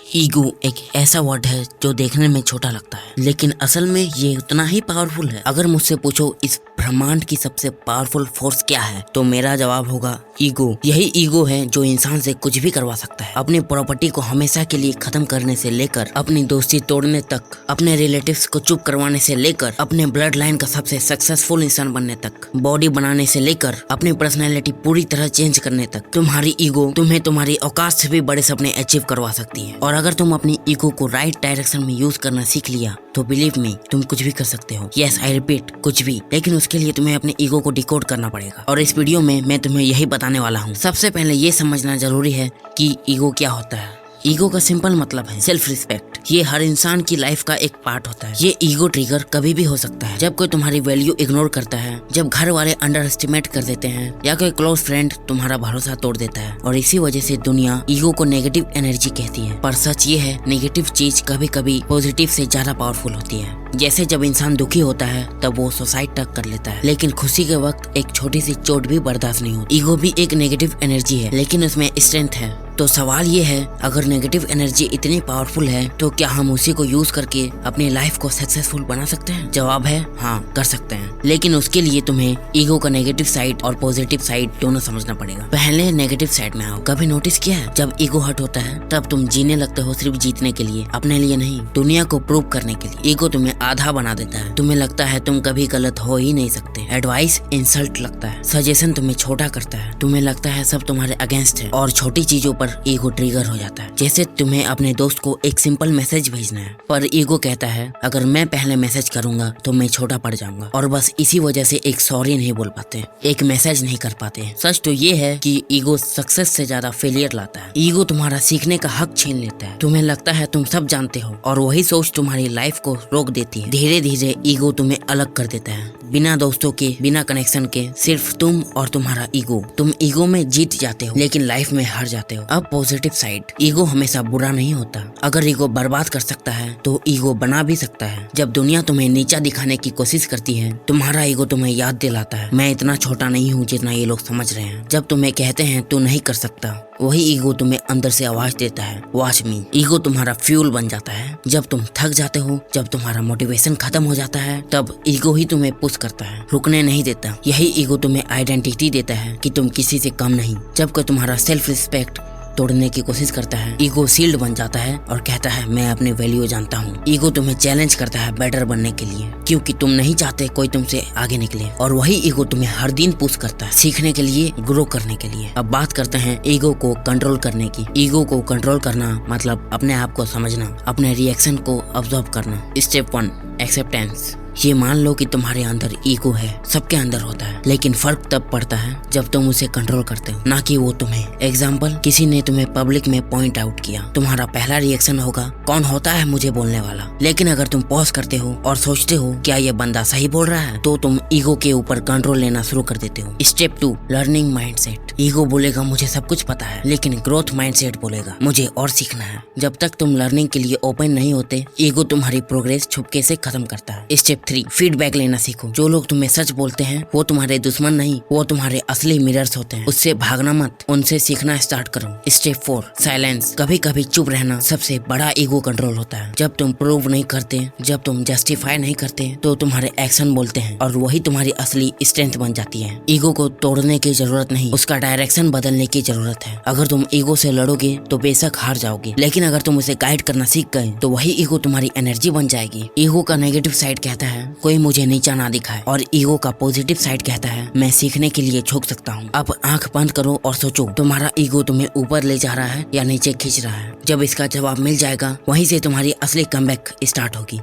Ego एक ऐसा word है जो देखने में छोटा लगता है, लेकिन असल में ये उतना ही पावरफुल है। अगर मुझसे पूछो इस ब्रह्मांड की सबसे पावरफुल फोर्स क्या है, तो मेरा जवाब होगा ईगो। यही ईगो है जो इंसान से कुछ भी करवा सकता है। अपनी प्रॉपर्टी को हमेशा के लिए खत्म करने से लेकर अपनी दोस्ती तोड़ने तक, अपने रिलेटिव्स को चुप करवाने से लेकर अपने ब्लड लाइन का सबसे सक्सेसफुल इंसान बनने तक, बॉडी बनाने से लेकर अपनी पर्सनैलिटी पूरी तरह चेंज करने तक, तुम्हारी ईगो तुम्हें तुम्हारी औकात से भी बड़े सपने अचीव करवा सकती है। और अगर तुम अपनी ईगो को राइट डायरेक्शन में यूज करना सीख लिया तो बिलीव मी, तुम कुछ भी कर सकते हो। यस, आई रिपीट, कुछ भी। लेकिन उसके लिए तुम्हें अपने ईगो को डिकोड करना पड़ेगा, और इस वीडियो में मैं तुम्हें यही बताने वाला हूँ। सबसे पहले ये समझना जरूरी है कि ईगो क्या होता है। ईगो का सिंपल मतलब है सेल्फ रिस्पेक्ट। ये हर इंसान की लाइफ का एक पार्ट होता है। ये ईगो ट्रिगर कभी भी हो सकता है जब कोई तुम्हारी वैल्यू इग्नोर करता है, जब घर वाले अंडर एस्टिमेट कर देते हैं, या कोई क्लोज फ्रेंड तुम्हारा भरोसा तोड़ देता है। और इसी वजह से दुनिया ईगो को नेगेटिव एनर्जी कहती है। पर सच ये है, नेगेटिव चीज कभी कभी पॉजिटिव से ज्यादा पावरफुल होती है। जैसे जब इंसान दुखी होता है तब वो सुसाइड तक कर लेता है, लेकिन खुशी के वक्त एक छोटी सी चोट भी बर्दाश्त नहीं होती। ईगो भी एक नेगेटिव एनर्जी है, लेकिन उसमें स्ट्रेंथ है। तो सवाल ये है, अगर नेगेटिव एनर्जी इतनी पावरफुल है तो क्या हम उसी को यूज करके अपनी लाइफ को सक्सेसफुल बना सकते हैं? जवाब है हाँ, कर सकते हैं। लेकिन उसके लिए तुम्हें ईगो का नेगेटिव साइड और पॉजिटिव साइड दोनों समझना पड़ेगा। पहले नेगेटिव साइड में आओ। कभी नोटिस किया है, जब ईगो हर्ट होता है तब तुम जीने लगते हो सिर्फ जीतने के लिए, अपने लिए नहीं, दुनिया को प्रूव करने के लिए। ईगो तुम्हें आधा बना देता है। तुम्हें लगता है तुम कभी गलत हो ही नहीं सकते। एडवाइस इंसल्ट लगता है, सजेशन तुम्हें छोटा करता है। तुम्हें लगता है सब तुम्हारे अगेंस्ट है, और छोटी चीजों पर ईगो ट्रिगर हो जाता है। जैसे तुम्हें अपने दोस्त को एक सिंपल मैसेज भेजना है, पर ईगो कहता है अगर मैं पहले मैसेज करूंगा तो मैं छोटा पड़ जाऊंगा, और बस इसी वजह से एक सॉरी नहीं बोल पाते, एक मैसेज नहीं कर पाते। सच तो ये है कि ईगो सक्सेस से ज्यादा फेलियर लाता है। ईगो तुम्हारा सीखने का हक छीन लेता है। तुम्हें लगता है तुम सब जानते हो, और वही सोच तुम्हारी लाइफ को रोक देती है। धीरे धीरे ईगो तुम्हें अलग कर देता है, बिना दोस्तों के, बिना कनेक्शन के, सिर्फ तुम और तुम्हारा ईगो। तुम ईगो में जीत जाते हो लेकिन लाइफ में हार जाते हो। अब पॉजिटिव साइड, ईगो हमेशा बुरा नहीं होता। अगर ईगो बर्बाद कर सकता है तो ईगो बना भी सकता है। जब दुनिया तुम्हें नीचा दिखाने की कोशिश करती है, तुम्हारा ईगो तुम्हें याद दिलाता है मैं इतना छोटा नहीं हूँ जितना ये लोग समझ रहे हैं। जब तुम्हें कहते हैं तू नहीं कर सकता, वही ईगो तुम्हें अंदर से आवाज देता है वॉच मी। ईगो तुम्हारा फ्यूल बन जाता है। जब तुम थक जाते हो, जब तुम्हारा मोटिवेशन खत्म हो जाता है, तब ईगो ही तुम्हें पुश करता है, रुकने नहीं देता। यही ईगो तुम्हें आइडेंटिटी देता है कि तुम किसी से कम नहीं। जब कोई तुम्हारा सेल्फ रिस्पेक्ट तोड़ने की कोशिश करता है, ईगो सील्ड बन जाता है और कहता है मैं अपने वैल्यू जानता हूँ। ईगो तुम्हें चैलेंज करता है बेटर बनने के लिए, क्योंकि तुम नहीं चाहते कोई तुमसे आगे निकले। और वही ईगो तुम्हें हर दिन पुश करता है सीखने के लिए, ग्रो करने के लिए। अब बात करते हैं ईगो को कंट्रोल करने की। ईगो को कंट्रोल करना मतलब अपने आप को समझना, अपने रिएक्शन को ऑब्जर्व करना। Step 1, acceptance. ये मान लो कि तुम्हारे अंदर ईगो है, सबके अंदर होता है, लेकिन फर्क तब पड़ता है जब तुम उसे कंट्रोल करते हो, ना कि वो तुम्हें। एग्जाम्पल, किसी ने तुम्हें पब्लिक में पॉइंट आउट किया, तुम्हारा पहला रिएक्शन होगा कौन होता है मुझे बोलने वाला। लेकिन अगर तुम पॉज करते हो और सोचते हो क्या ये बंदा सही बोल रहा है, तो तुम ईगो के ऊपर कंट्रोल लेना शुरू कर देते हो। Step 2, learning mindset. ईगो बोलेगा मुझे सब कुछ पता है, लेकिन ग्रोथ माइंडसेट बोलेगा मुझे और सीखना है। जब तक तुम लर्निंग के लिए ओपन नहीं होते, ईगो तुम्हारी प्रोग्रेस छुपके से खत्म करता है। स्टेप 3, फीडबैक लेना सीखो। जो लोग तुम्हें सच बोलते हैं वो तुम्हारे दुश्मन नहीं, वो तुम्हारे असली मिरर्स होते हैं। उससे भागना मत, उनसे सीखना स्टार्ट करो। Step 4, silence. कभी कभी चुप रहना सबसे बड़ा ईगो कंट्रोल होता है। जब तुम प्रूव नहीं करते, जब तुम जस्टिफाई नहीं करते, तो तुम्हारे एक्शन बोलते हैं, और वही तुम्हारी असली स्ट्रेंथ बन जाती है। ईगो को तोड़ने की जरूरत नहीं, उसका डायरेक्शन बदलने की जरूरत है। अगर तुम ईगो से लड़ोगे तो बेशक हार जाओगे, लेकिन अगर तुम उसे गाइड करना सीख गए तो वही ईगो तुम्हारी एनर्जी बन जाएगी। ईगो का नेगेटिव साइड कहता है कोई मुझे नीचा ना दिखाए, और ईगो का पॉजिटिव साइड कहता है मैं सीखने के लिए झुक सकता हूँ। अब आंख बंद करो और सोचो, तुम्हारा ईगो तुम्हें ऊपर ले जा रहा है या नीचे खींच रहा है। जब इसका जवाब मिल जाएगा, वहीं से तुम्हारी असली कमबैक स्टार्ट होगी।